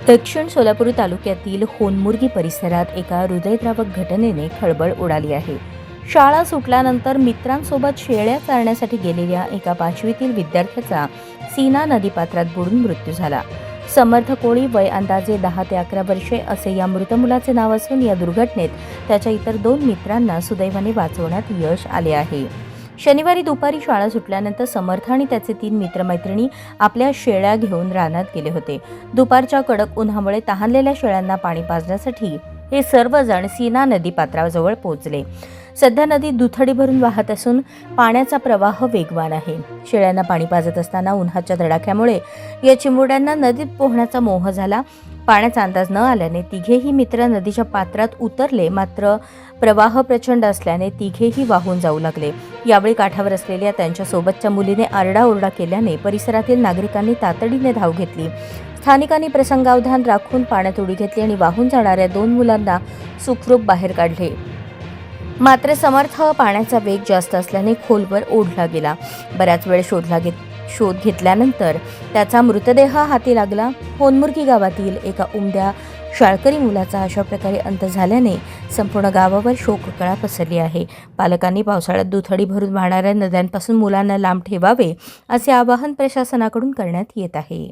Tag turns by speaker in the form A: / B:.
A: दक्षिण सोलापूर तालुक्यातील होनमुर्गी परिसरात एका हृदयद्रावक घटनेने खळबळ उडाली आहे. शाळा सुटल्यानंतर मित्रांसोबत शेळ्या चारण्यासाठी गेलेल्या एका 5वीतील विद्यार्थ्याचा सीना नदीपात्रात बुडून मृत्यू झाला. समर्थ कोळी, वय अंदाजे 10 ते 11 वर्षे असे या मृत मुलाचे नाव असून या दुर्घटनेत त्याच्या इतर 2 मित्रांना सुदैवाने वाचवण्यात यश आले आहे. शनिवारी दुपारी शाळा सुटल्यानंतर समर्थ आणि त्याचे 3 मित्रमैत्रिणी आपल्या शेळ्या घेऊन रानात गेले होते. दुपारच्या कडक उन्हामुळे तहानलेल्या शेळ्यांना पाणी पाजण्यासाठी हे सर्वजण सीना नदीपात्राजवळ पोहोचले. सध्या नदी दुथडी भरून वाहत असून पाण्याचा प्रवाह वेगवान आहे. शेळ्यांना पाणी पाजत असताना उन्हाच्या तडाख्यामुळे या चिमुरड्यांना नदीत पोहण्याचा मोह झाला. पाण्याचा अंदाज न आल्याने तिघेही मित्र नदीच्या पात्रात उतरले, मात्र प्रवाह प्रचंड असल्याने तिघेही वाहून जाऊ लागले. यावेळी काठावर असलेल्या त्यांच्या सोबतच्या मुलीने आरडाओरडा केल्याने परिसरातील नागरिकांनी तातडीने धाव घेतली. स्थानिकांनी प्रसंगावधान राखून पाण्यात उडी घेतली आणि वाहून जाणाऱ्या 2 मुलांना सुखरूप बाहेर काढले. मात्र समर्थ पाण्याचा वेग जास्त असल्याने खोलवर ओढला गेला. बराच वेळ शोध घेतल्यानंतर त्याचा मृतदेह हाती लागला. होनमुर्गी गावातील एका उमद्या शाळकरी मुलाचा अशा प्रकारे अंत झाल्याने संपूर्ण गावावर शोककळा पसरली आहे. पालकांनी पावसाळ्यात दुथडी भरून वाहणाऱ्या नद्यांपासून मुलांना लांब ठेवावे असे आवाहन प्रशासनाकडून करण्यात येत आहे.